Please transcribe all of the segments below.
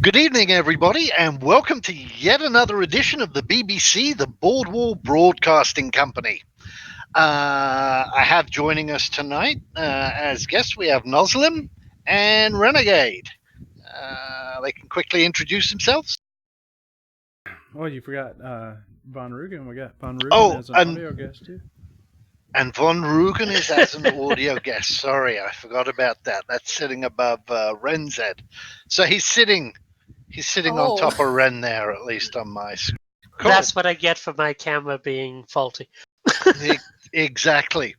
Good evening, everybody, and welcome to yet another edition of the BBC, the Bordweall Broadcasting Company. I have joining us tonight as guests, we have Noslim and Renegade. They can quickly introduce themselves. Oh, you forgot Von Rugen. We got Von Rugen Oh, as an audio guest too. And Von Rugen is as an audio guest. Sorry, I forgot about that. That's sitting above Ren's head. So he's sitting on top of Ren there, at least on my screen. Cool. That's what I get for my camera being faulty. Exactly.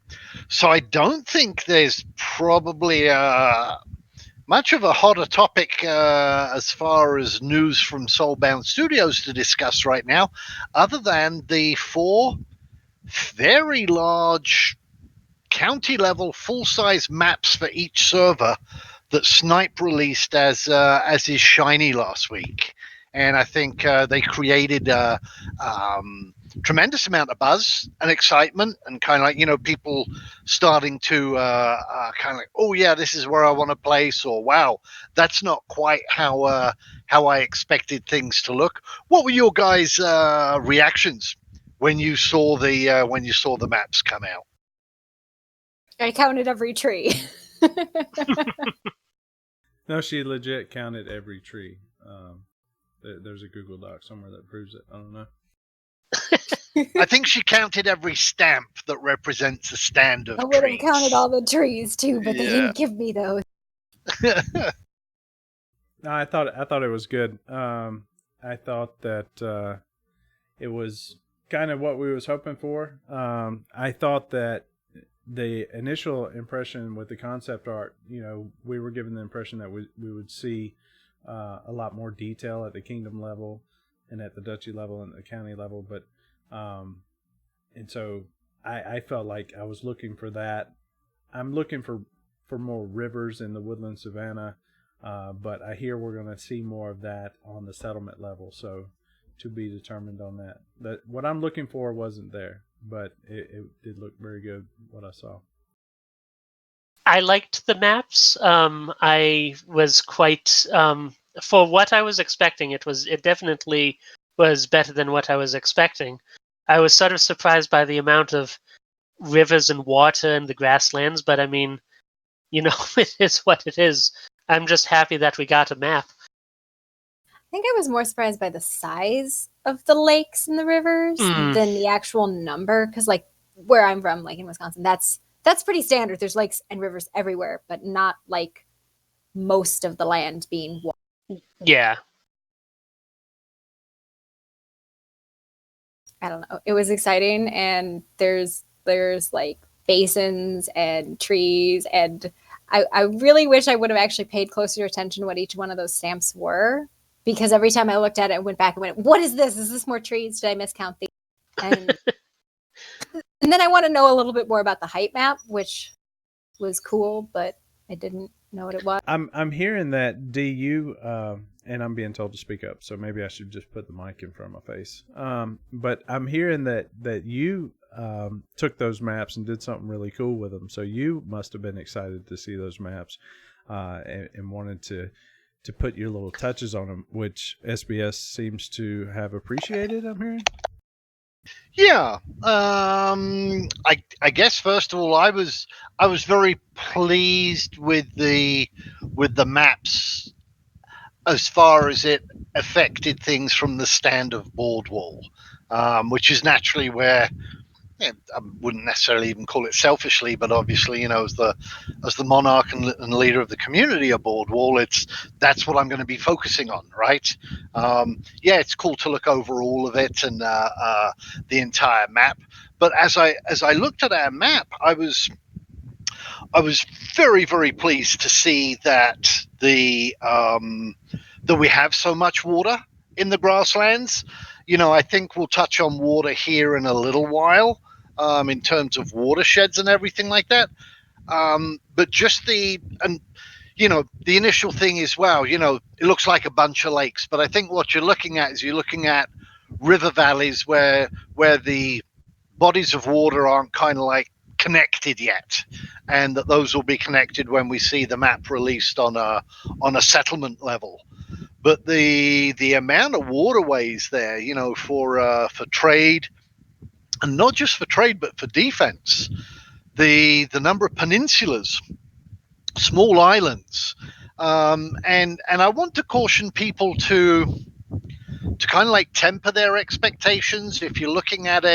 So I don't think there's probably much of a hotter topic as far as news from Soulbound Studios to discuss right now, other than the 4 very large county-level full-size maps for each server that Snipe released as his shiny last week. And I think they created a tremendous amount of buzz and excitement, and kind of like, people starting to kind of like, oh yeah, this is where I want to place, or wow, that's not quite how I expected things to look. What were your guys' reactions when you saw the maps come out? I counted every tree. No, she legit counted every tree. There's a Google Doc somewhere that proves it. I don't know. I think she counted every stamp that represents a stand of trees. I would have counted all the trees too, but they didn't give me those. No, I thought it was good. I thought that it was kind of what we was hoping for. I thought that the initial impression with the concept art, we were given the impression that we would see a lot more detail at the kingdom level and at the duchy level and the county level, but and so I felt like I was looking for that. I'm looking for more rivers in the woodland savanna, but I hear we're going to see more of that on the settlement level, so to be determined on that. That what I'm looking for wasn't there, but it did look very good what I saw. I liked the maps. I was quite for what I was expecting. It definitely was better than what I was expecting. I was sort of surprised by the amount of rivers and water in the grasslands, but I mean, it is what it is. I'm just happy that we got a map. I think I was more surprised by the size of the lakes and the rivers than the actual number, because like where I'm from, like in Wisconsin, that's pretty standard. There's lakes and rivers everywhere, but not like most of the land being water. Yeah. I don't know. It was exciting, and there's like basins and trees, and I really wish I would have actually paid closer attention to what each one of those stamps were, because every time I looked at it, I went back and went, what is this? Is this more trees? Did I miscount these? And and then I want to know a little bit more about the height map, which was cool, but I didn't know what it was. I'm hearing that DU, and I'm being told to speak up, so maybe I should just put the mic in front of my face. But I'm hearing that you took those maps and did something really cool with them. So you must have been excited to see those maps and wanted to put your little touches on them, which SBS seems to have appreciated, I'm hearing. Yeah, I guess first of all, I was very pleased with the maps as far as it affected things from the stand of Bordweall, which is naturally where I wouldn't necessarily even call it selfishly, but obviously, as the monarch and leader of the community of Bordweall, that's what I'm going to be focusing on, right? Yeah, it's cool to look over all of it and the entire map. But as I looked at our map, I was very, very pleased to see that that we have so much water in the grasslands. I think we'll touch on water here in a little while, in terms of watersheds and everything like that. But just the initial thing is, wow, it looks like a bunch of lakes. But I think what you're looking at river valleys where the bodies of water aren't kind of like connected yet, and that those will be connected when we see the map released on a settlement level. but the amount of waterways there, for trade, and not just for trade, but for defense, the number of peninsulas, small islands, and I want to caution people to kind of like temper their expectations. If you're looking at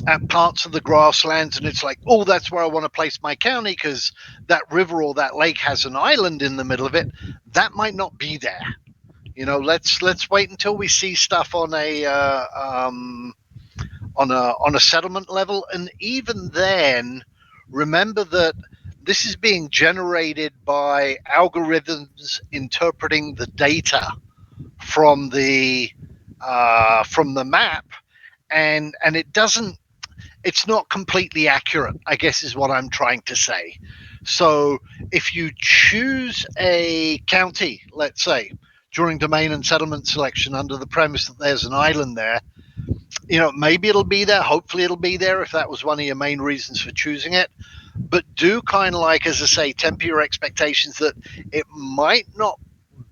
at parts of the grasslands and it's like, oh, that's where I want to place my county because that river or that lake has an island in the middle of it, that might not be there. Let's wait until we see stuff on a settlement level, and even then, remember that this is being generated by algorithms interpreting the data from the map, and it's not completely accurate, I guess is what I'm trying to say. So if you choose a county, let's say, during domain and settlement selection under the premise that there's an island there, maybe it'll be there, hopefully it'll be there if that was one of your main reasons for choosing it. But do kind of like, as I say, temper your expectations that it might not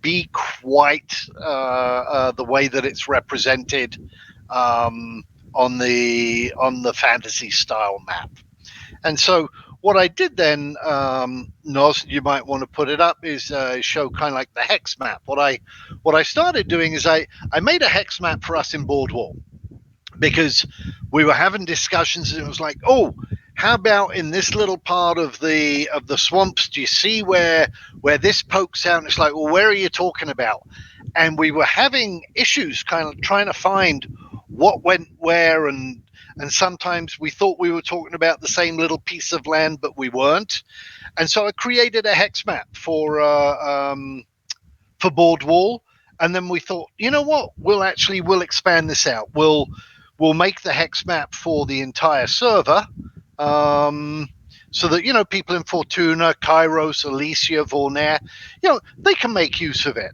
be quite the way that it's represented on the fantasy style map. And so what I did then, Noz, you might want to put it up, is show kind of like the hex map. What I started doing is I made a hex map for us in Bordweall, because we were having discussions and it was like, oh, how about in this little part of the swamps, do you see where this pokes out? And it's like, well, where are you talking about? And we were having issues kind of trying to find what went where, and sometimes we thought we were talking about the same little piece of land, but we weren't. And so I created a hex map for Bordweall, and then we thought, you know what, we'll expand this out. We'll make the hex map for the entire server, so that people in Fortuna, Kairos, Alicia, Vornair, they can make use of it,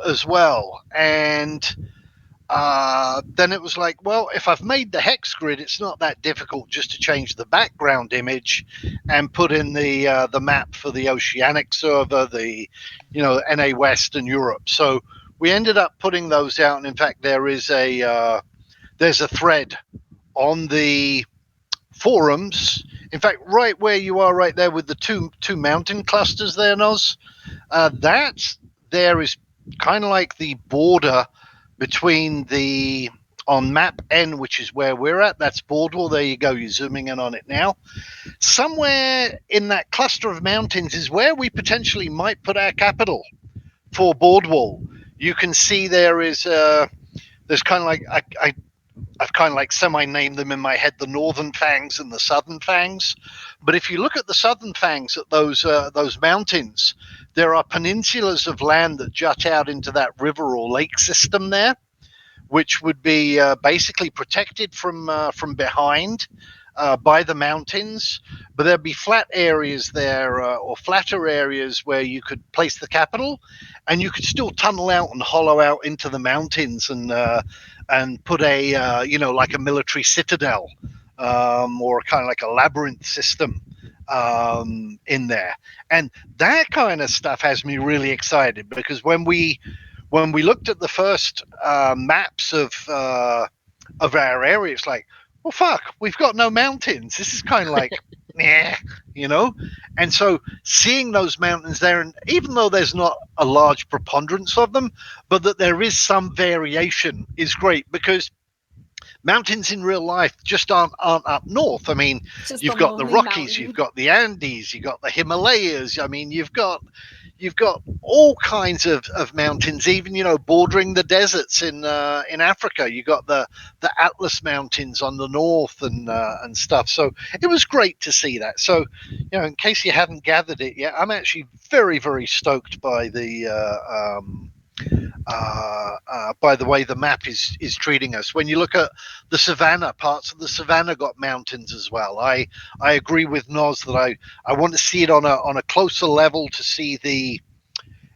as well. And then it was like, well, if I've made the hex grid, it's not that difficult just to change the background image and put in the map for the Oceanic server, the NA West and Europe. So we ended up putting those out, and in fact, there's a thread on the forums. In fact, right where you are, right there with the two mountain clusters there, Noz. That there is kind of like the border between on map N, which is where we're at. That's Bordweall. There you go. You're zooming in on it now. Somewhere in that cluster of mountains is where we potentially might put our capital for Bordweall. You can see there's kind of like I've kind of like semi-named them in my head, the northern fangs and the southern fangs. But if you look at the southern fangs at those mountains, there are peninsulas of land that jut out into that river or lake system there, which would be basically protected from behind by the mountains. But there'd be flat areas there, or flatter areas where you could place the capital, and you could still tunnel out and hollow out into the mountains and put a like a military citadel, or kind of like a labyrinth system in there. And that kind of stuff has me really excited, because when we looked at the first maps of our area, it's like, well, fuck, we've got no mountains. This is kind of like, nah. And so seeing those mountains there, and even though there's not a large preponderance of them, but that there is some variation, is great, because mountains in real life just aren't up north. I mean, you've got the Rockies, you've got the Andes, you've got the Himalayas. I mean, you've got all kinds of mountains, even bordering the deserts in Africa. You got the Atlas Mountains on the north and stuff. So it was great to see that. So in case you hadn't gathered it yet, I'm actually very, very stoked by the way the map is treating us. When you look at the savannah, parts of the savannah got mountains as well. I agree with Noz that I want to see it on a closer level to see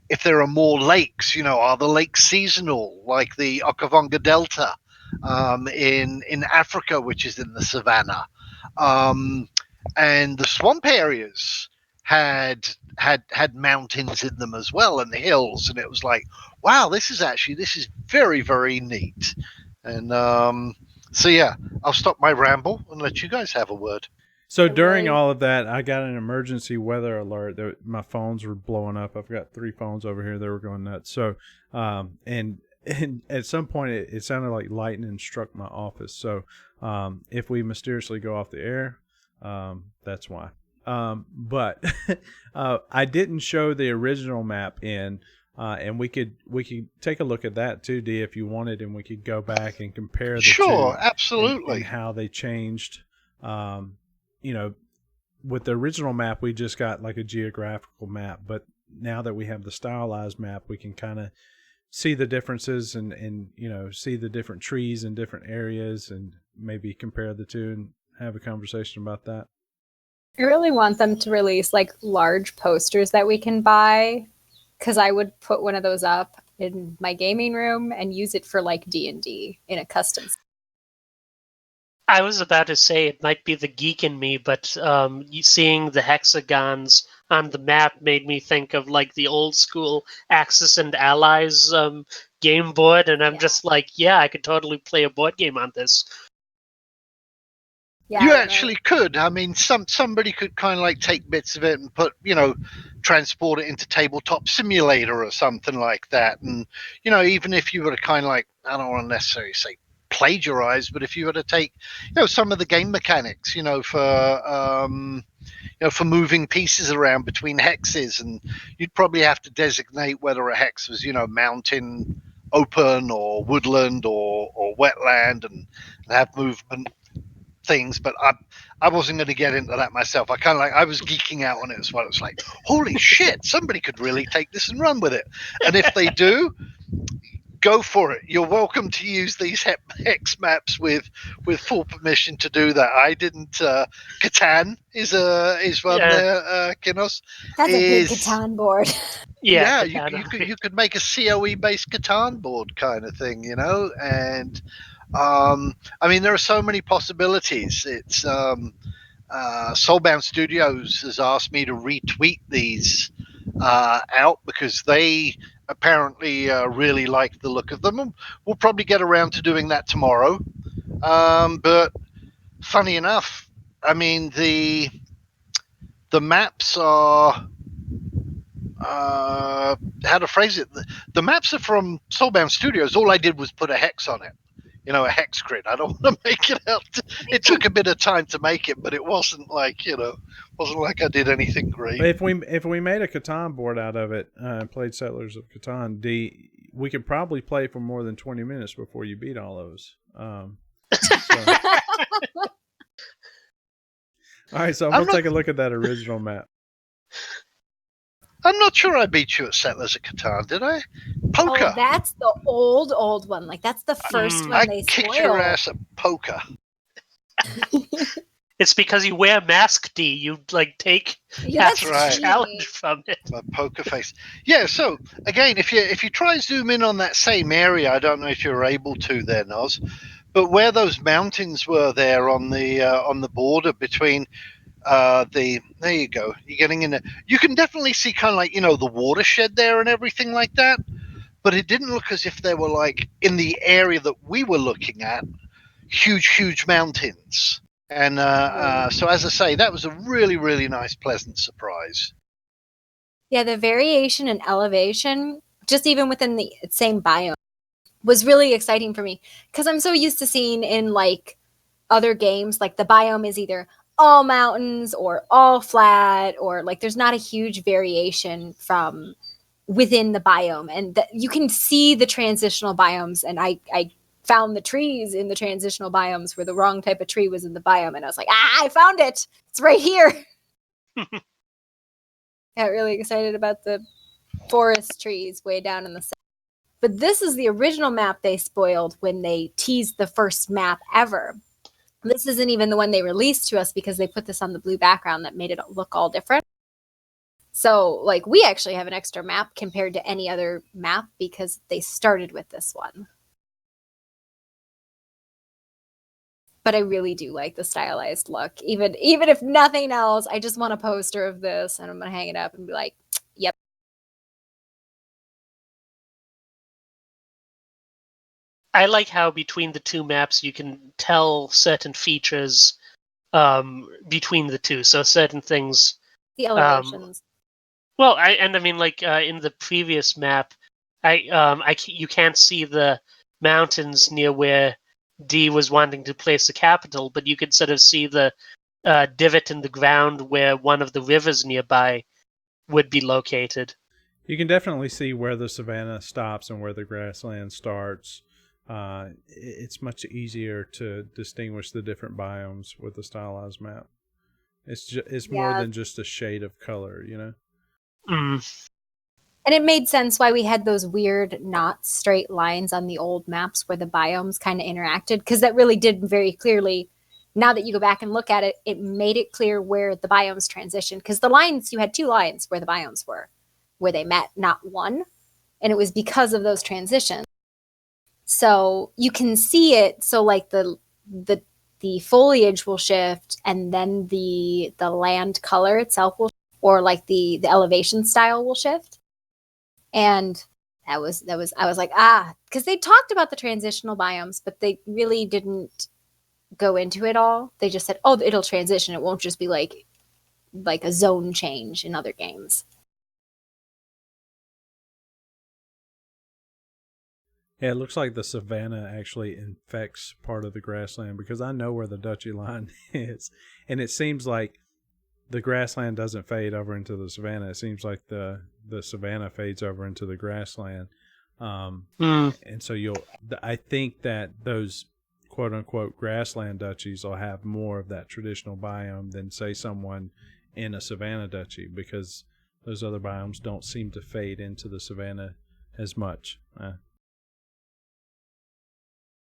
if there are more lakes. Are the lakes seasonal, like the Okavango Delta in Africa, which is in the savannah, and the swamp areas? had mountains in them as well, and the hills, and it was like, wow, this is very, very neat. And so yeah, I'll stop my ramble and let you guys have a word. So during all of that, I got an emergency weather alert. My phones were blowing up. I've got 3 phones over here that were going nuts. So, and at some point, it sounded like lightning struck my office. So, if we mysteriously go off the air, that's why. But I didn't show the original map in, and we could take a look at that too, D, if you wanted, and we could go back and compare the two. Sure, absolutely. And how they changed. With the original map, we just got like a geographical map, but now that we have the stylized map, we can kind of see the differences and see the different trees in different areas and maybe compare the two and have a conversation about that. I really want them to release like large posters that we can buy, because I would put one of those up in my gaming room and use it for like D&D in a custom. I was about to say it might be the geek in me, but seeing the hexagons on the map made me think of like the old school Axis and Allies game board, and I'm just like, yeah, I could totally play a board game on this. Yeah, you actually could. I mean, somebody could kind of like take bits of it and put, transport it into Tabletop Simulator or something like that. And, even if you were to kind of like, I don't want to necessarily say plagiarize, but if you were to take, some of the game mechanics, for moving pieces around between hexes, and you'd probably have to designate whether a hex was, mountain, open, or woodland, or wetland, and have movement things. But I wasn't going to get into that myself. I was geeking out on it as well. It's like, holy shit, somebody could really take this and run with it. And if they do, go for it. You're welcome to use these hex maps with full permission to do that. I didn't. Catan is one there. Kinos. That's a big Catan board. Yeah, you could make a COE based Catan board kind of thing, and I mean, there are so many possibilities. It's Soulbound Studios has asked me to retweet these out because they apparently really like the look of them. We'll probably get around to doing that tomorrow. But funny enough, I mean, the maps are how to phrase it. The maps are from Soulbound Studios. All I did was put a hex on it. A hex grid. I don't want to make it out. It took a bit of time to make it, but it wasn't like, wasn't like I did anything great. But if we made a Catan board out of it, played Settlers of Catan, we could probably play for more than 20 minutes before you beat all those. All right, so we'll take a look at that original map. I'm not sure I beat you at Settlers of Catan, did I? Poker. Oh, that's the old one. Like, that's the first one they spoiled. I kicked your ass at poker. It's because you wear mask, D. You take that's right. challenge from it. My poker face. Yeah. So again, if you try zoom in on that same area, I don't know if you're able to there, Noz, but where those mountains were there on the border between. There you go. You're getting in there. You can definitely see kind of like, the watershed there and everything like that. But it didn't look as if they were like in the area that we were looking at, huge mountains. And so, as I say, that was a really, really nice, pleasant surprise. Yeah, the variation in elevation, just even within the same biome, was really exciting for me. Because I'm so used to seeing in like other games, like the biome is either all mountains or all flat, or like there's not a huge variation from within the biome, and you can see the transitional biomes. And I found the trees in the transitional biomes where the wrong type of tree was in the biome, and I was like, I found it, it's right here. Got really excited about the forest trees way down in the south. But this is the original map they spoiled when they teased the first map ever. This isn't even the one they released to us because they put this on the blue background that made it look all different. So, like, we actually have an extra map compared to any other map because they started with this one. But I really do like the stylized look. Even if nothing else, I just want a poster of this, and I'm gonna hang it up and be like, "Yep." I like how between the two maps you can tell certain features between the two. So certain things. The elevations. Well, I mean, like in the previous map, you can't see the mountains near where D was wanting to place the capital, but you could sort of see the divot in the ground where one of the rivers nearby would be located. You can definitely see where the savanna stops and where the grassland starts. It's much easier to distinguish the different biomes with the stylized map. It's more than just a shade of color, you know? Mm. And it made sense why we had those weird, not straight lines on the old maps where the biomes kind of interacted, because that really did very clearly. Now that you go back and look at it, it made it clear where the biomes transitioned. Because the lines, you had 2 lines where the biomes were, where they met, not one. And it was because of those transitions. So you can see it. So like the foliage will shift, and then the land color itself will, or like the elevation style will shift. And that was I was like, because they talked about the transitional biomes, but they really didn't go into it all. They just said, oh, it'll transition. It won't just be like a zone change in other games. Yeah, it looks like the savanna actually infects part of the grassland, because I know where the Dutchy line is. And it seems like the grassland doesn't fade over into the savanna. It seems like the savanna fades over into the grassland. And so I think that those quote unquote grassland duchies will have more of that traditional biome than, say, someone in a savanna duchy, because those other biomes don't seem to fade into the savanna as much.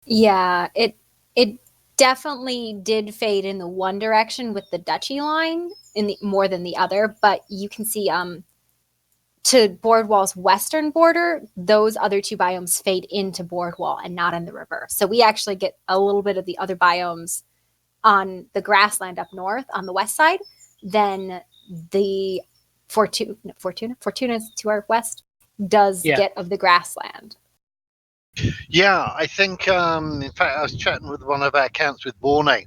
Yeah, it definitely did fade in the one direction with the Dutchy line in the more than the other, but you can see to Bordwall's western border, those other 2 biomes fade into Bordwall and not in the reverse. So we actually get a little bit of the other biomes on the grassland up north on the west side than the Fortuna to our west does get of the grassland. Yeah, I think, in fact, I was chatting with one of our accounts with Borne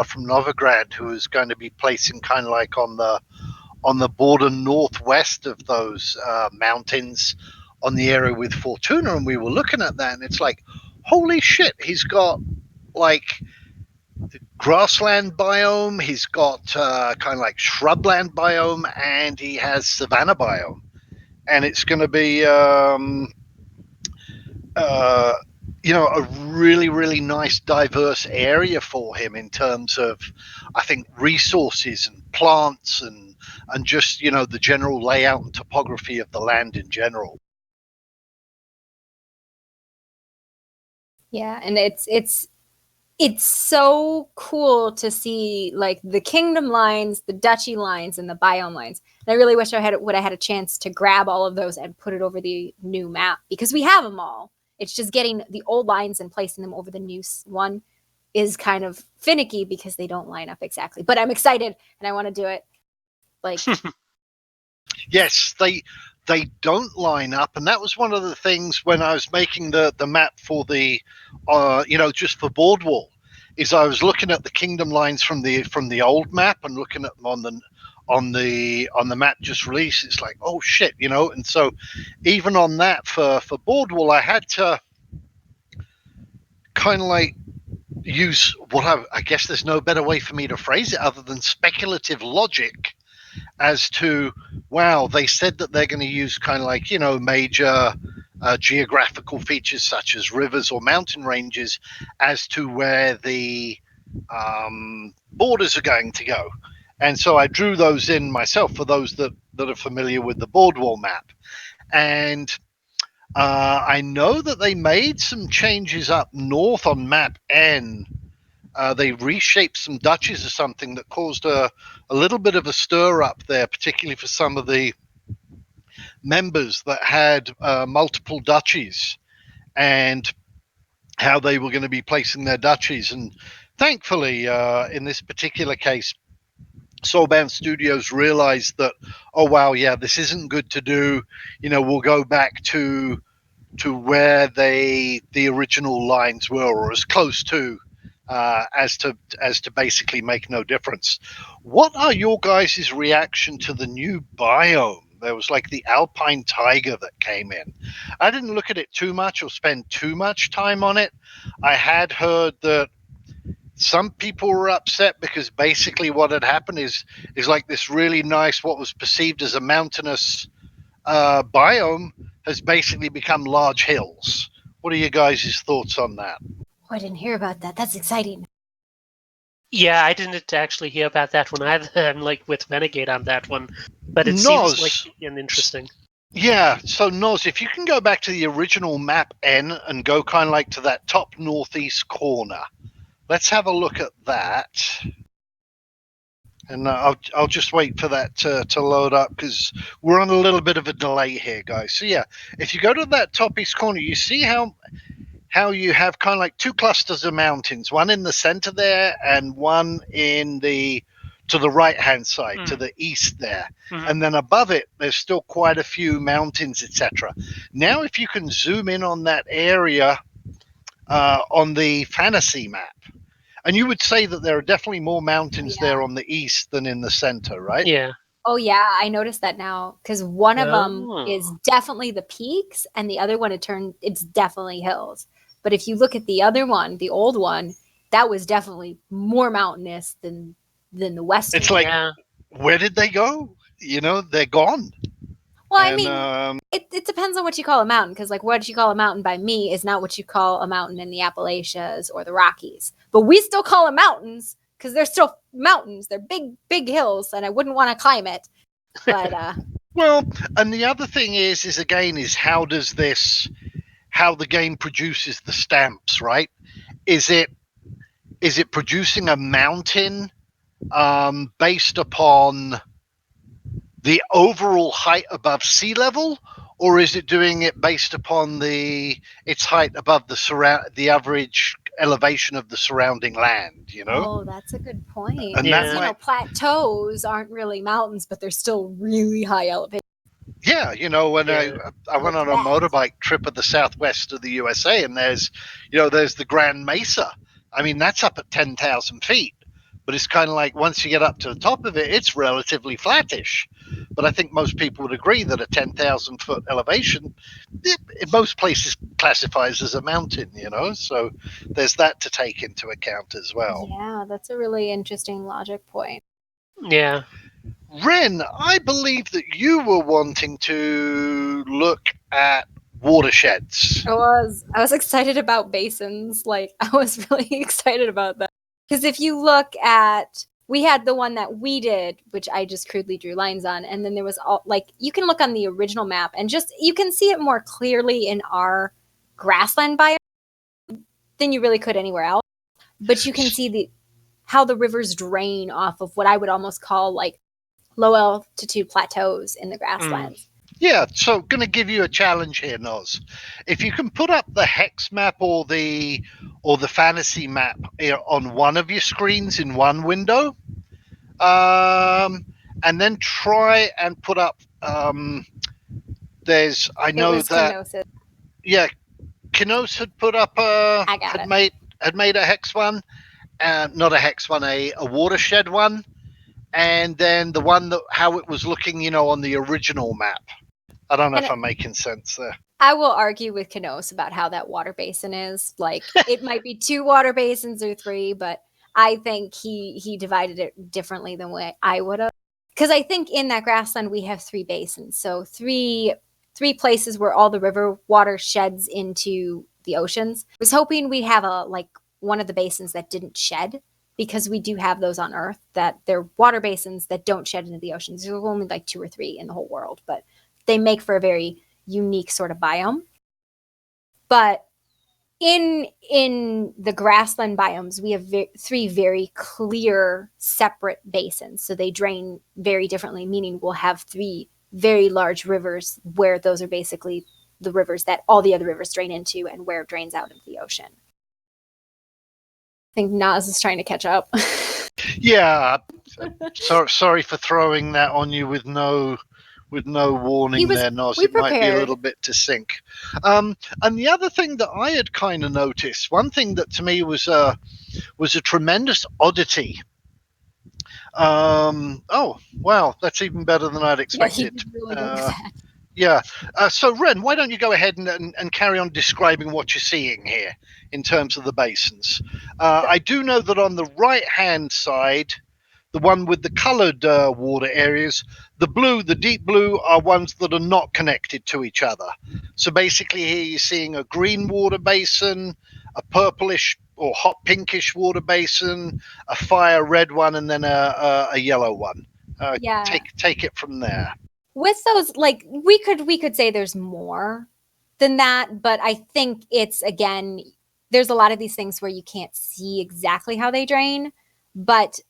from Novigrad, who is going to be placing kind of like on the border northwest of those mountains on the area with Fortuna, and we were looking at that, and it's like, holy shit, he's got like the grassland biome, he's got kind of like shrubland biome, and he has savanna biome, and it's going to be a really, really nice, diverse area for him in terms of, I think, resources and plants and just, the general layout and topography of the land in general. Yeah, and it's so cool to see like the kingdom lines, the duchy lines, and the biome lines. And I really wish I had a chance to grab all of those and put it over the new map, because we have them all. It's just getting the old lines and placing them over the new one is kind of finicky because they don't line up exactly. But I'm excited and I want to do it. Like, yes, they don't line up, and that was one of the things when I was making the map for the, just for Bordweall, is I was looking at the kingdom lines from the old map and looking at them on the map just released. It's like, oh shit, and so even on that for Bordweall, I had to kind of like use what I guess there's no better way for me to phrase it other than speculative logic as to, wow, they said that they're going to use kind of like, major geographical features such as rivers or mountain ranges as to where the borders are going to go. And so I drew those in myself for those that are familiar with the Bordweall map. And I know that they made some changes up north on map N. They reshaped some duchies or something that caused a little bit of a stir up there, particularly for some of the members that had multiple duchies. And how they were going to be placing their duchies. And thankfully, in this particular case, Soulbound Studios realized that, oh wow, yeah, this isn't good to do. We'll go back to where the original lines were, or as close to, as to basically make no difference. What are your guys' reaction to the new biome? There was like the alpine tiger that came in. I didn't look at it too much or spend too much time on it. I had heard that some people were upset because basically what had happened is like this really nice, what was perceived as a mountainous biome has basically become large hills. What are you guys' thoughts on that? Oh, I didn't hear about that. That's exciting. Yeah, I didn't actually hear about that one either. I'm like with Renegade on that one, but it seems like Noz, an interesting. yeah, so Noz, if you can go back to the original map N and go kind of like to that top northeast corner, let's have a look at that. And I'll just wait for that to load up because we're on a little bit of a delay here, guys. So yeah, if you go to that top east corner, you see how you have kind of like two clusters of mountains, one in the center there and one in the to the right hand side, to the east there. And then above it there's still quite a few mountains, etc. Now if you can zoom in on that area on the fantasy map, and you would say that there are definitely more mountains there on the east than in the center, right? Yeah. Oh yeah, I noticed that now because one of them Oh. is definitely the peaks, and the other one it's definitely hills. But if you look at the other one, the old one, that was definitely more mountainous than the western. It's like, Yeah. where did they go? They're gone. Well, I And, mean, it depends on what you call a mountain, because like what you call a mountain by me is not what you call a mountain in the Appalachians or the Rockies. But we still call them mountains because they're still mountains. They're big, big hills, and I wouldn't want to climb it. But well, and the other thing is how the game produces the stamps, right? Is it producing a mountain based upon the overall height above sea level, or is it doing it based upon its height above the average elevation of the surrounding land? oh, that's a good point. And Yeah. that might, Plateaus aren't really mountains, but they're still really high elevation. yeah, when Yeah. I went on a motorbike trip of the southwest of the USA, and there's the Grand Mesa. I mean, that's up at 10,000 feet, but it's kind of like once you get up to the top of it, it's relatively flattish. But I think most people would agree that a 10,000 foot elevation, in most places, classifies as a mountain. So there's that to take into account as well. Yeah, that's a really interesting logic point. Yeah. Ren, I believe that you were wanting to look at watersheds. I was excited about basins. Like I was really excited about that. Because if you look at we had the one that we did, which I just crudely drew lines on, and then there was all like you can look on the original map and just you can see it more clearly in our grassland biome than you really could anywhere else. But you can see how the rivers drain off of what I would almost call like low altitude plateaus in the grasslands. Yeah, so going to give you a challenge here, Noz. If you can put up the hex map or the fantasy map on one of your screens in one window, and then try and put up. Kenosis. Yeah, Kenosis had put up had made a hex one, not a hex one, a watershed one, and then the one that how it was looking, on the original map. I don't know if I'm making sense there. I will argue with Kenosis about how that water basin is. Like it might be 2 water basins or 3, but I think he divided it differently than what I would have. Because I think in that grassland we have 3 basins, so three places where all the river water sheds into the oceans. I was hoping we'd have one of the basins that didn't shed, because we do have those on Earth that they're water basins that don't shed into the oceans. There's only like 2 or 3 in the whole world, but they make for a very unique sort of biome. But in the grassland biomes, we have 3 very clear separate basins. So they drain very differently, meaning we'll have 3 very large rivers where those are basically the rivers that all the other rivers drain into and where it drains out into the ocean. think Nas is trying to catch up. Yeah. Sorry for throwing that on you with no warning there, Nos. we It might be a prepared. little bit to sync. And the other thing that I had kind of noticed, one thing that to me was a tremendous oddity. Oh, wow, that's even better than I'd Yeah, he expected. was really good with that. Yeah. So, Ren, why don't you go ahead and carry on describing what you're seeing here in terms of the basins? I do know that on the right-hand side, the one with the coloured water areas, the deep blue, are ones that are not connected to each other. So basically here you're seeing a green water basin, a purplish or hot pinkish water basin, a fire red one, and then a yellow one. Yeah. Take it from there. With those, like we could say there's more than that, but I think it's, again, there's a lot of these things where you can't see exactly how they drain, but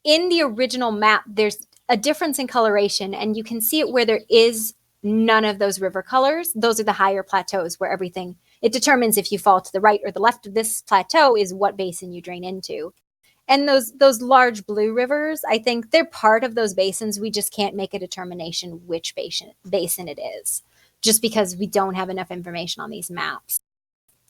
in the original map there's a difference in coloration, and you can see it where there is none of those river colors. Those are the higher plateaus where everything, it determines if you fall to the right or the left of this plateau is what basin you drain into. And those large blue rivers, I think they're part of those basins. We just can't make a determination which basin it is, just because we don't have enough information on these maps.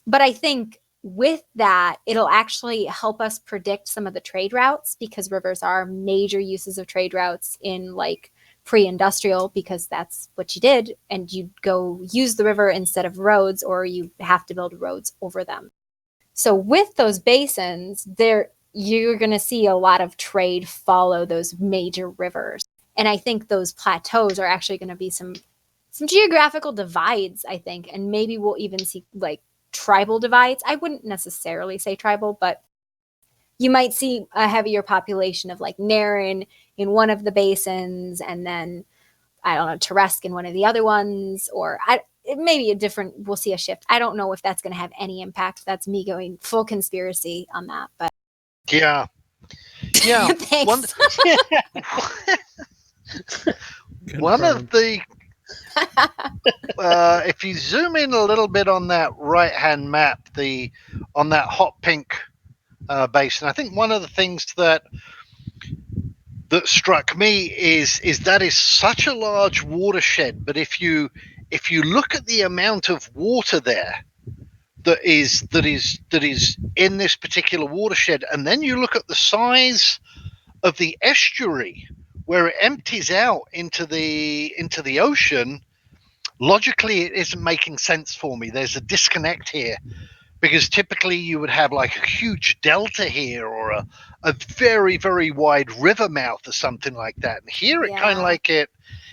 But I think with that, it'll actually help us predict some of the trade routes, because rivers are major uses of trade routes in like pre-industrial, because that's what you did, and you go use the river instead of roads, or you have to build roads over them. So with those basins, you're going to see a lot of trade follow those major rivers. And I think those plateaus are actually going to be some geographical divides, I think. And maybe we'll even see like tribal divides. I wouldn't necessarily say tribal, but you might see a heavier population of like Naren in one of the basins, and then, I don't know, Teresk in one of the other ones, or it may be we'll see a shift. I don't know if that's going to have any impact. That's me going full conspiracy on that, but yeah. thanks. One of the if you zoom in a little bit on that right-hand map, on that hot pink basin, I think one of the things that struck me is that is such a large watershed. But if you look at the amount of water there that is in this particular watershed, and then you look at the size of the estuary where it empties out into the ocean, logically it isn't making sense for me. There's a disconnect here, because typically you would have like a huge delta here, or a very, very wide river mouth or something like that. And here it kind of like it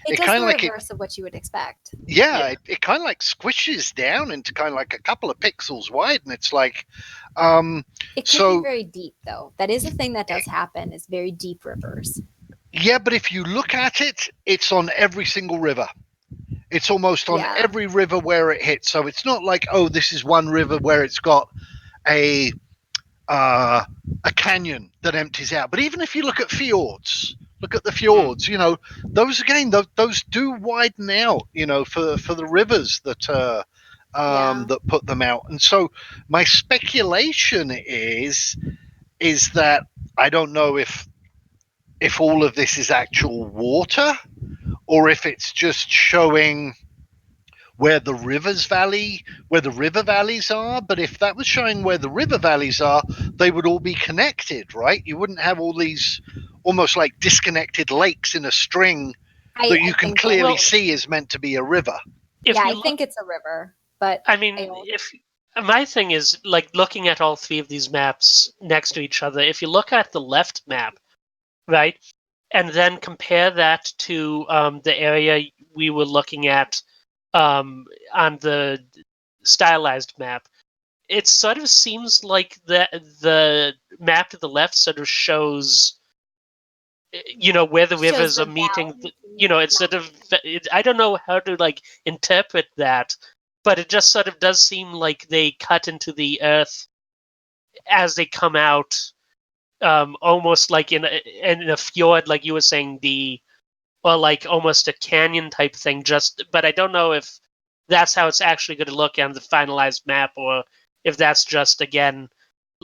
does the reverse of what you would expect. Yeah. It kind of like squishes down into kind of like a couple of pixels wide, and it's like it could be very deep, though. That is a thing that does happen, is very deep rivers. Yeah, but if you look at it, it's on every single river. It's almost on every river where it hits. So it's not like, oh, this is one river where it's got a canyon that empties out. But even if you look at fjords, you know, those again, those do widen out, you know, for the rivers that that put them out. And so my speculation is that I don't know if all of this is actual water, or if it's just showing where the river valleys are. But if that was showing where the river valleys are, they would all be connected, right? You wouldn't have all these almost like disconnected lakes in a string that you can clearly see is meant to be a river. I think it's a river, but I mean, if my thing is like looking at all three of these maps next to each other, if you look at the left map, right, and then compare that to the area we were looking at on the stylized map, it sort of seems like the map to the left sort of shows, you know, where the rivers are meeting. You know, it's sort of, I don't know how to like interpret that, but it just sort of does seem like they cut into the earth as they come out, almost like in a fjord, like you were saying, or like almost a canyon type thing. But I don't know if that's how it's actually going to look on the finalized map, or if that's just, again,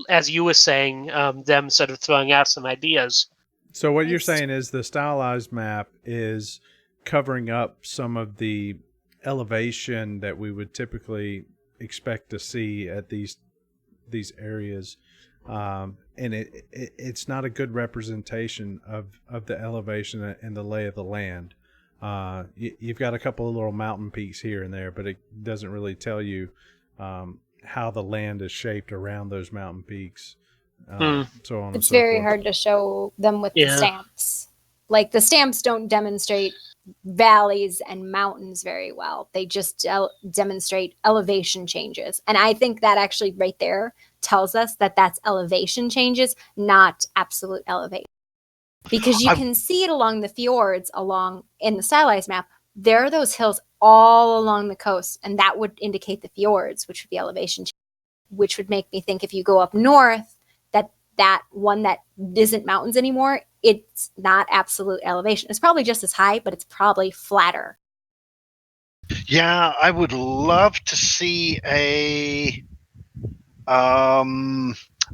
as you were saying, them sort of throwing out some ideas. So what you're saying is the stylized map is covering up some of the elevation that we would typically expect to see at these areas, and it's not a good representation of the elevation and the lay of the land. You've got a couple of little mountain peaks here and there, but it doesn't really tell you how the land is shaped around those mountain peaks. So on It's and so very forth. hard to show them with the Yeah. stamps. Like the stamps don't demonstrate valleys and mountains very well. They just demonstrate elevation changes. And I think that actually right there tells us that that's elevation changes, not absolute elevation. Because you can see it along the fjords along in the stylized map. There are those hills all along the coast, and that would indicate the fjords, which would be elevation change, which would make me think if you go up north, that one that isn't mountains anymore, it's not absolute elevation. It's probably just as high, but it's probably flatter. Yeah, I would love to see I'd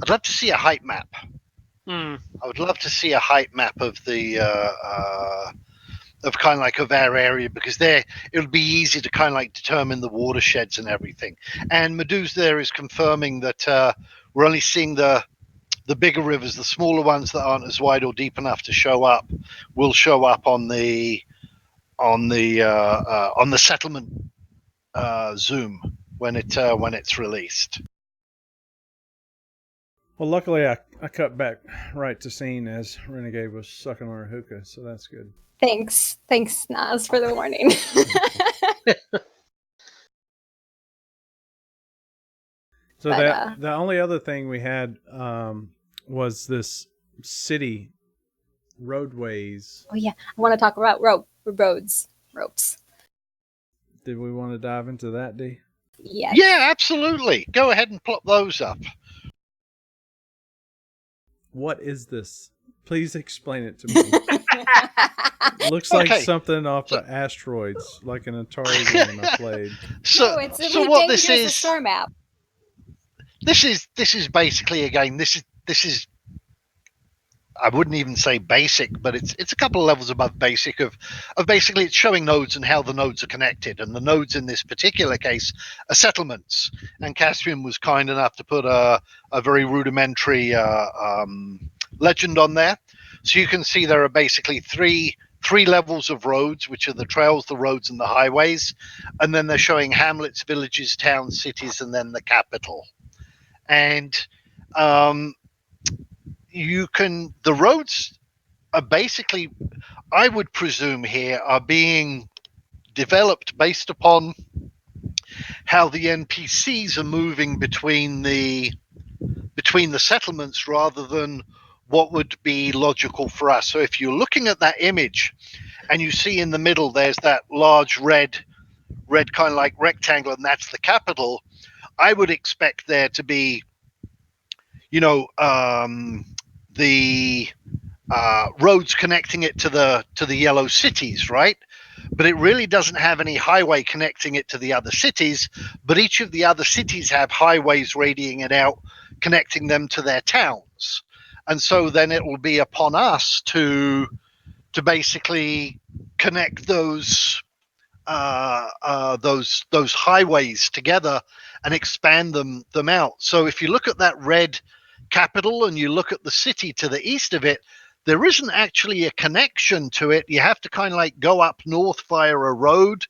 love to see a height map. I would love to see a height map of the of kind of like of our area, because there it would be easy to kind of like determine the watersheds and everything. And Medusa there is confirming that we're only seeing the bigger rivers. The smaller ones that aren't as wide or deep enough to show up will show up on the settlement zoom when it's released. Well, luckily I cut back right to scene as Renegade was sucking on her hookah, so that's good. Thanks, Naz, for the warning. So the only other thing we had was this city roadways. Oh yeah, I want to talk about ropes. Did we want to dive into that, D? Yes. Yeah, absolutely. Go ahead and plop those up. What is this? Please explain it to me. Looks like something off of Asteroids, like an Atari game I played. So, it's a so what this is? A star map. This is basically, again, this is I wouldn't even say basic, but it's a couple of levels above basic of basically it's showing nodes and how the nodes are connected. And the nodes in this particular case are settlements. And Caspian was kind enough to put a very rudimentary legend on there. So you can see there are basically three levels of roads, which are the trails, the roads, and the highways. And then they're showing hamlets, villages, towns, cities, and then the capital. And the roads are basically, I would presume here, are being developed based upon how the NPCs are moving between the settlements rather than what would be logical for us. So if you're looking at that image and you see in the middle there's that large red kind of like rectangle, and that's the capital, I would expect there to be, the roads connecting it to the yellow cities, right? But it really doesn't have any highway connecting it to the other cities, but each of the other cities have highways radiating it out, connecting them to their towns. And so then it will be upon us to basically connect those highways together and expand them out. So if you look at that red capital and you look at the city to the east of it, there isn't actually a connection to it. You have to kind of like go up north via a road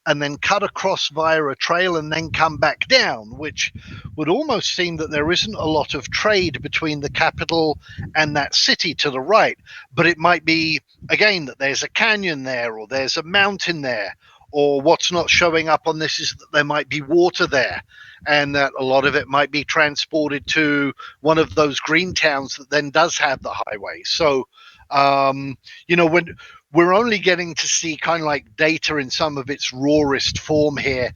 and then cut across via a trail and then come back down, which would almost seem that there isn't a lot of trade between the capital and that city to the right. But it might be, again, that there's a canyon there, or there's a mountain there, or what's not showing up on this is that there might be water there, and that a lot of it might be transported to one of those green towns that then does have the highway. So, when we're only getting to see kind of like data in some of its rawest form here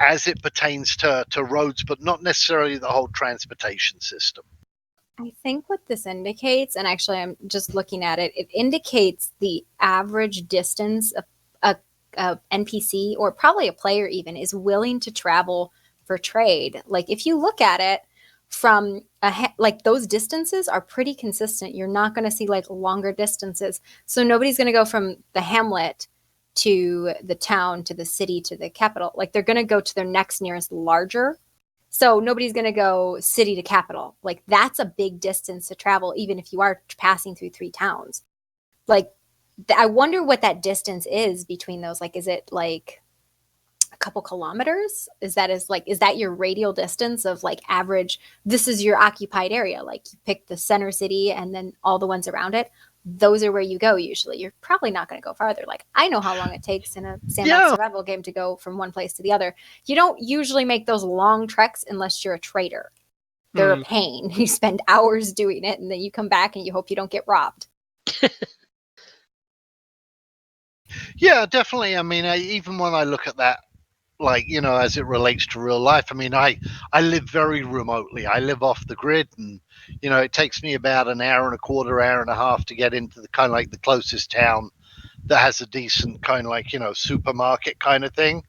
as it pertains to roads, but not necessarily the whole transportation system. I think what this indicates, and actually I'm just looking at it, it indicates the average distance a NPC, or probably a player even, is willing to travel for trade. Like if you look at it, from like those distances are pretty consistent. You're not going to see like longer distances. So nobody's going to go from the hamlet to the town to the city to the capital. Like they're going to go to their next nearest larger. So nobody's going to go city to capital. Like that's a big distance to travel, even if you are passing through 3 towns. Like I wonder what that distance is between those. Like, is it like a couple kilometers? Is that your radial distance of like average? This is your occupied area. Like you pick the center city and then all the ones around it. Those are where you go usually. You're probably not going to go farther. Like I know how long it takes in a sandbox survival game to go from one place to the other. You don't usually make those long treks unless you're a trader. They're a pain. You spend hours doing it and then you come back and you hope you don't get robbed. Yeah, definitely. I mean, even when I look at that, like, you know, as it relates to real life, I mean, I live very remotely. I live off the grid, and, you know, it takes me about an hour and a quarter, hour and a half to get into the kind of like the closest town that has a decent kind of like, you know, supermarket kind of thing.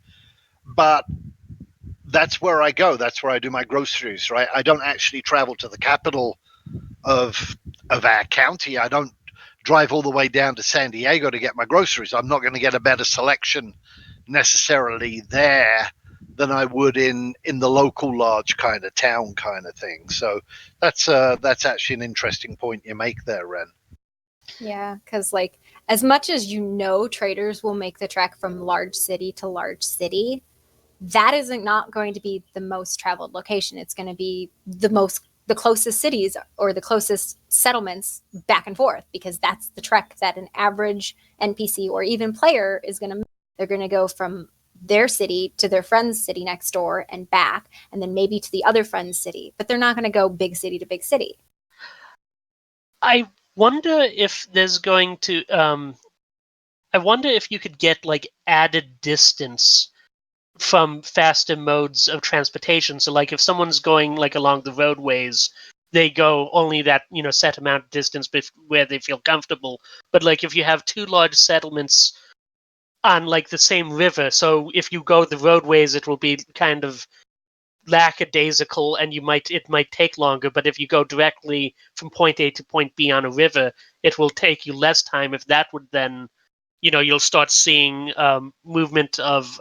But that's where I go. That's where I do my groceries, right? I don't actually travel to the capital of our county. I don't drive all the way down to San Diego to get my groceries. I'm not going to get a better selection necessarily there than I would in the local large kind of town kind of thing. So that's actually an interesting point you make there, Ren. Yeah, because like as much as you know, traders will make the trek from large city to large city. That isn't not going to be the most traveled location. It's going to be the closest cities or the closest settlements back and forth, because that's the trek that an average NPC or even player is going to make. They're going to go from their city to their friend's city next door and back, and then maybe to the other friend's city, but they're not going to go big city to big city. I wonder if there's going to I wonder if you could get like added distance from faster modes of transportation. So like if someone's going like along the roadways, they go only that, you know, set amount of distance where they feel comfortable. But like if you have 2 large settlements on like the same river, so if you go the roadways, it will be kind of lackadaisical and it might take longer. But if you go directly from point A to point B on a river, it will take you less time. If that would then, you know, you'll start seeing movement of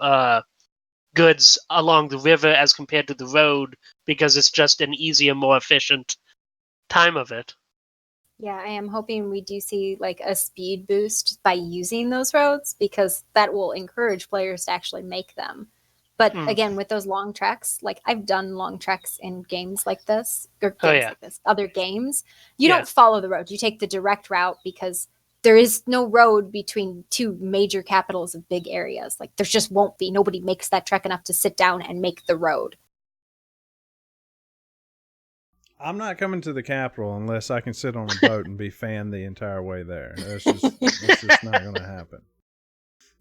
goods along the river as compared to the road, because it's just an easier, more efficient time of it. Yeah, I am hoping we do see like a speed boost by using those roads, because that will encourage players to actually make them. But again, with those long treks, like I've done long treks in games like this, or games like this, other games, you don't follow the road. You take the direct route, because there is no road between 2 major capitals of big areas. Like there just won't be. Nobody makes that trek enough to sit down and make the road. I'm not coming to the capital unless I can sit on a boat and be fanned the entire way there. That's just not going to happen.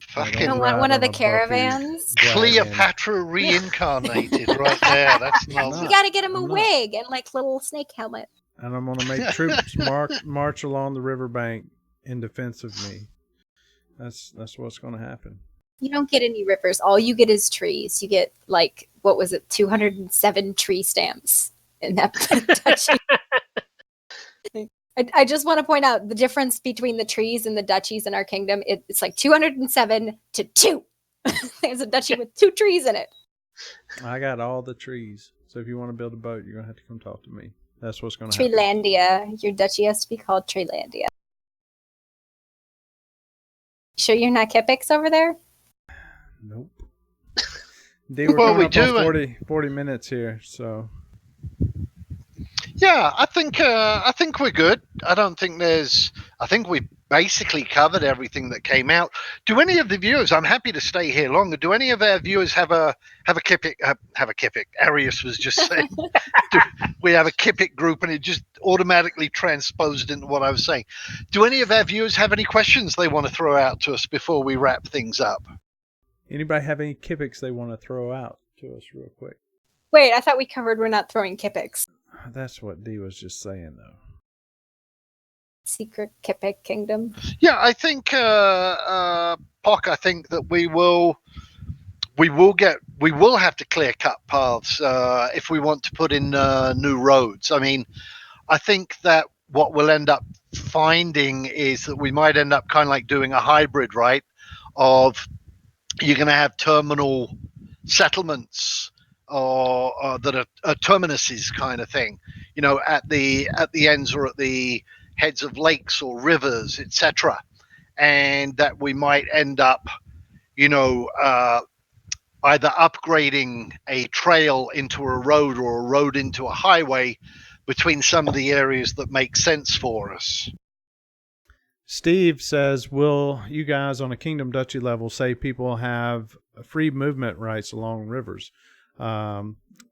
Fucking one of the caravans. Cleopatra reincarnated right there. That's not. You got to get him a wig and like little snake helmet. And I'm going to make troops march along the riverbank in defense of me. That's what's going to happen. You don't get any rivers. All you get is trees. You get like, what was it, 207 tree stamps in that duchy. I just want to point out the difference between the trees and the duchies in our kingdom. It's like 207 to 2. There's a duchy with 2 trees in it. I got all the trees. So if you want to build a boat, you're going to have to come talk to me. That's what's going to happen. Treelandia. Your duchy has to be called Treelandia. Sure you're not Kipix over there? Nope. We're coming up on 40 minutes here, so... Yeah, I think we're good. I think we basically covered everything that came out. Do any of the viewers? I'm happy to stay here longer. Do any of our viewers have a Kipik? Have a Kipik? Arius was just saying. We have a Kipik group, and it just automatically transposed into what I was saying. Do any of our viewers have any questions they want to throw out to us before we wrap things up? Anybody have any Kipiks they want to throw out to us real quick? Wait, I thought we covered we're not throwing Kipiks. That's what Dee was just saying, though. Secret Kipik Kingdom. Yeah, I think, Pock, I think that we will we will have to clear cut paths if we want to put in new roads. I mean, I think that what we'll end up finding is that we might end up kind of like doing a hybrid, right? Of you're going to have terminal settlements or that are terminuses kind of thing, you know, at the ends or at the heads of lakes or rivers, etc. And that we might end up, you know, either upgrading a trail into a road or a road into a highway between some of the areas that make sense for us. Steve says, will you guys on a Kingdom Duchy level say people have free movement rights along rivers? I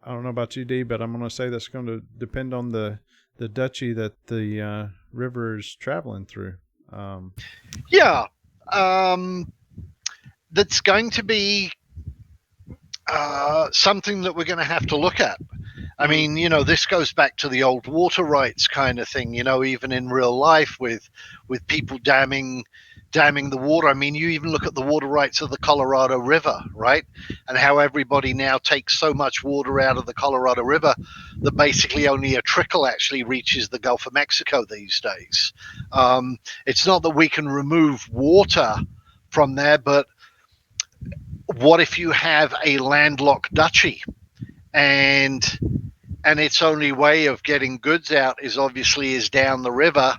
don't know about you, D, but I'm going to say that's going to depend on the duchy that the river is traveling through. That's going to be something that we're going to have to look at. I mean, you know, this goes back to the old water rights kind of thing, you know, even in real life with people damming the water. I mean, you even look at the water rights of the Colorado River, right? And how everybody now takes so much water out of the Colorado River that basically only a trickle actually reaches the Gulf of Mexico these days. It's not that we can remove water from there, but what if you have a landlocked duchy and its only way of getting goods out is down the river,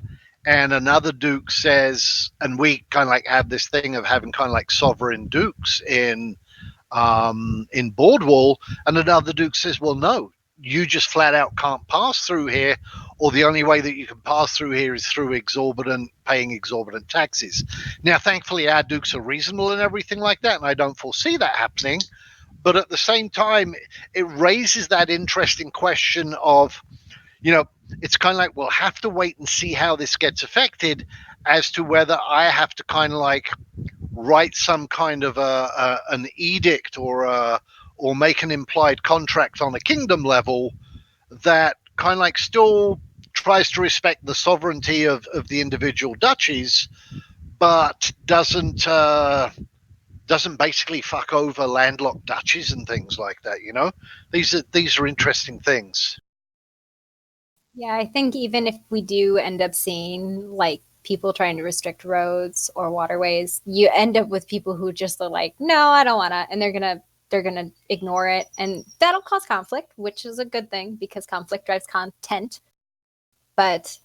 and another duke says, and we kind of like have this thing of having kind of like sovereign dukes in Bordweall, and another duke says, well, no, you just flat out can't pass through here, or the only way that you can pass through here is through paying exorbitant taxes. Now, thankfully, our dukes are reasonable and everything like that, and I don't foresee that happening. But at the same time, it raises that interesting question of, you know, it's kind of like we'll have to wait and see how this gets affected as to whether I have to kind of like write some kind of an edict or make an implied contract on a kingdom level that kind of like still tries to respect the sovereignty of the individual duchies, but doesn't basically fuck over landlocked duchies and things like that. You know, these are interesting things. Yeah, I think even if we do end up seeing like people trying to restrict roads or waterways, you end up with people who just are like, no, I don't want to, and they're gonna ignore it, and that'll cause conflict, which is a good thing because conflict drives content. But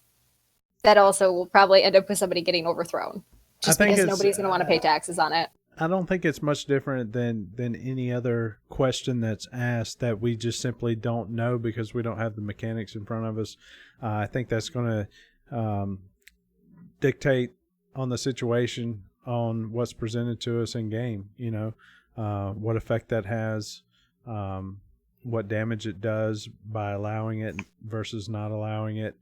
that also will probably end up with somebody getting overthrown just because nobody's going to want to pay taxes on it. I don't think it's much different than any other question that's asked that we just simply don't know because we don't have the mechanics in front of us. I think that's going to dictate on the situation, on what's presented to us in game. You know, what effect that has, what damage it does by allowing it versus not allowing it.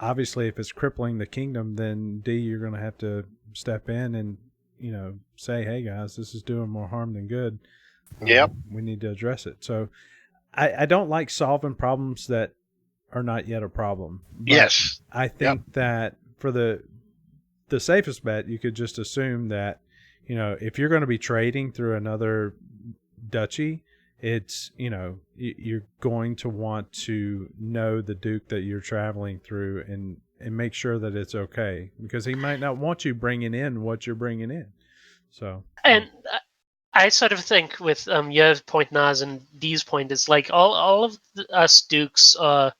Obviously, if it's crippling the kingdom, then D, you're going to have to step in and, you know, say, hey guys, this is doing more harm than good. Yep. We need to address it. So I don't like solving problems that are not yet a problem. Yes. I think that for the safest bet, you could just assume that, you know, if you're going to be trading through another duchy, it's, you know, you're going to want to know the duke that you're traveling through and make sure that it's okay, because he might not want you bringing in what you're bringing in. So, and I sort of think with your point, Naz, and Dee's point is like all of us dukes are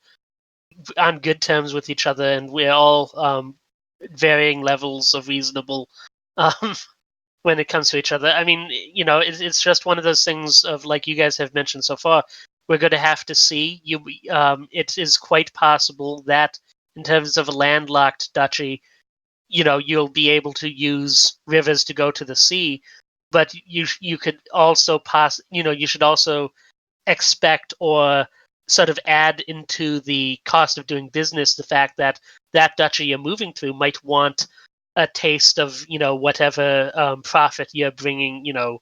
on good terms with each other, and we're all varying levels of reasonable when it comes to each other. I mean, you know, it's just one of those things of, like you guys have mentioned so far, we're going to have to see. It is quite possible that in terms of a landlocked duchy, you know, you'll be able to use rivers to go to the sea, but you could also you should also expect or sort of add into the cost of doing business the fact that that duchy you're moving through might want a taste of, you know, whatever profit you're bringing, you know,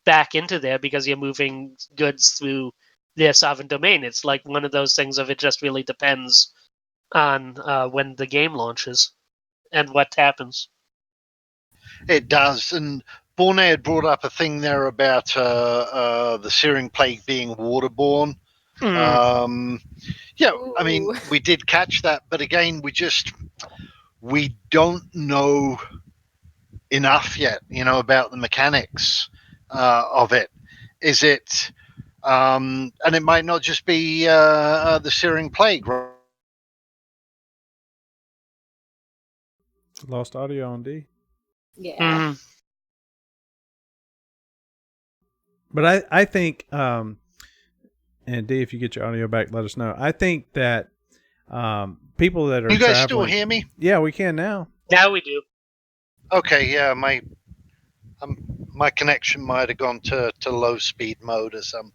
back into there because you're moving goods through their sovereign domain. It's like one of those things of it just really depends on when the game launches and what happens. It does, and Borne had brought up a thing there about the Searing Plague being waterborne. Yeah, I mean, Ooh. we did catch that, but again, we don't know enough yet, about the mechanics of it. Is it, and it might not just be the Searing Plague. Lost audio on D. Yeah. But I think, and D, if you get your audio back, let us know. I think that people that are You guys traveling, still hear me? Yeah, we can now. Now we do. Okay, yeah, my connection might have gone to low speed mode or something.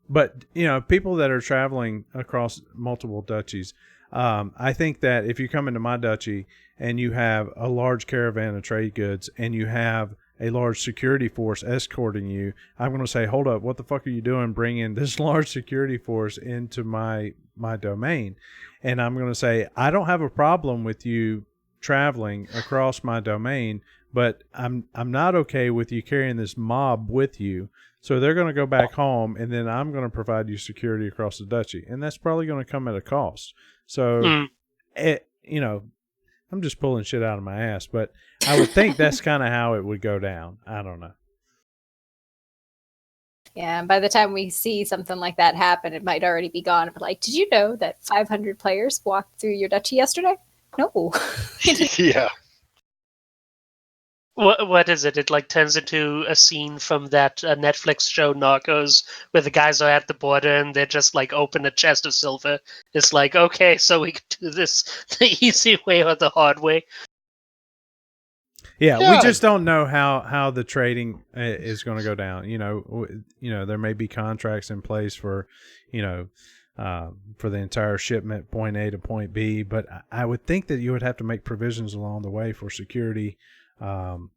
But, people that are traveling across multiple duchies, I think that if you come into my duchy and you have a large caravan of trade goods and you have a large security force escorting you, I'm going to say, hold up, what the fuck are you doing bringing this large security force into my domain? And I'm going to say, I don't have a problem with you traveling across my domain, but I'm not okay with you carrying this mob with you. So they're going to go back home, and then I'm going to provide you security across the duchy, and that's probably going to come at a cost. So, I'm just pulling shit out of my ass, but I would think that's kind of how it would go down. I don't know. Yeah, and by the time we see something like that happen, it might already be gone. But like, did you know that 500 players walked through your duchy yesterday? No. Yeah. What is it? It like turns into a scene from that Netflix show Narcos, where the guys are at the border and they're just like open a chest of silver. It's like, okay, so we can do this the easy way or the hard way. Yeah, we just don't know how the trading is going to go down. There may be contracts in place for, for the entire shipment, point A to point B. But I would think that you would have to make provisions along the way for security, or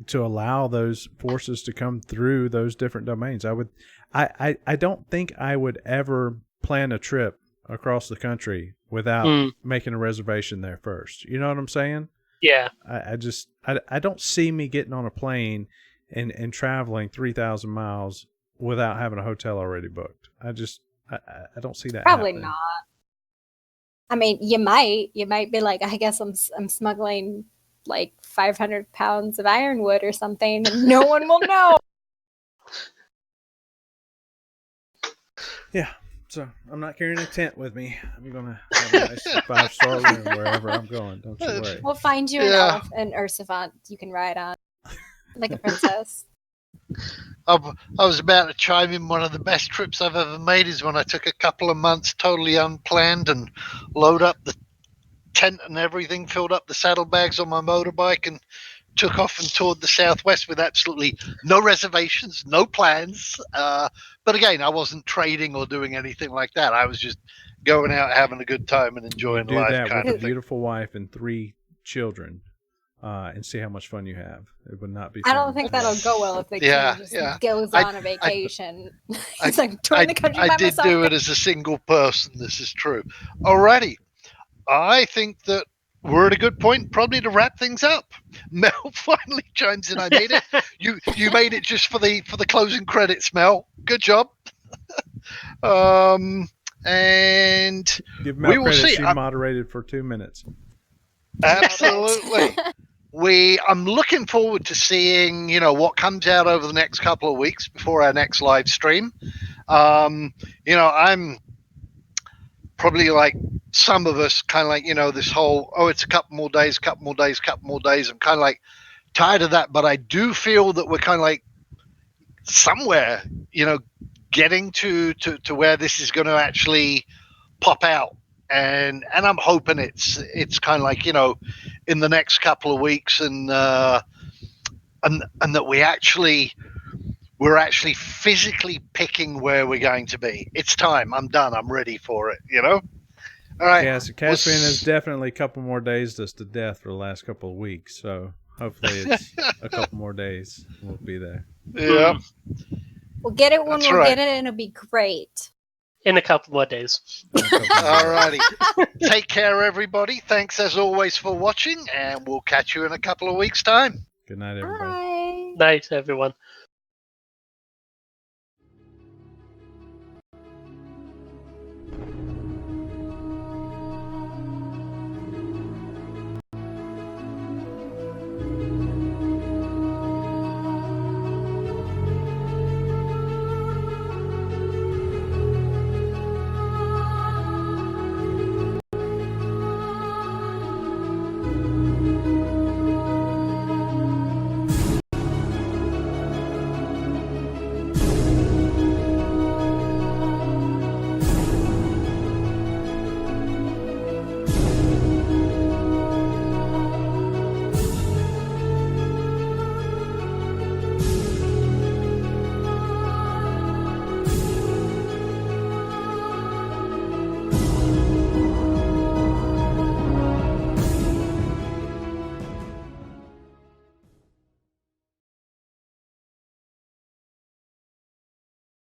to allow those forces to come through those different domains. I don't think I would ever plan a trip across the country without making a reservation there first. You know what I'm saying? Yeah. I don't see me getting on a plane and traveling 3,000 miles without having a hotel already booked. I don't see that Probably happening. not. I mean, you might be like, I guess I'm smuggling like 500 pounds of ironwood or something, and no one will know. Yeah. So I'm not carrying a tent with me. I'm gonna have a nice 5-star room wherever I'm going. Don't you worry. We'll find you an Ursivant you can ride on, like a princess. I was about to chime in. One of the best trips I've ever made is when I took a couple of months totally unplanned and load up the tent and everything, filled up the saddlebags on my motorbike, and took off and toured the Southwest with absolutely no reservations, no plans. But again, I wasn't trading or doing anything like that. I was just going out, having a good time, and enjoying do life. That kind with of a beautiful wife and 3 children, and see how much fun you have. It would not be fun. I don't think that'll go well if the king just goes on a vacation. It's like touring the country by myself. I did do it as a single person. This is true. Alrighty. I think that we're at a good point probably to wrap things up. Mel finally chimes in. I made it. You made it just for the closing credits, Mel. Good job. And give Mel we will credit. see. She moderated for 2 minutes. Absolutely. I'm looking forward to seeing, what comes out over the next couple of weeks before our next live stream. I'm probably like some of us, kind of like, this whole, it's a couple more days. I'm kind of like tired of that, but I do feel that we're kind of like somewhere, getting to where this is going to actually pop out. And I'm hoping it's kind of like, in the next couple of weeks, and that we're actually physically picking where we're going to be. It's time. I'm done. I'm ready for it. All right. Yeah, so Caspian has definitely a couple more days us to death for the last couple of weeks. So hopefully it's a couple more days. We'll be there. Yeah. We'll get it when get it, and it'll be great. in a couple more days. Alrighty. Take care, everybody. Thanks as always for watching, and we'll catch you in a couple of weeks' time. Good night, everybody. Bye. Night, everyone.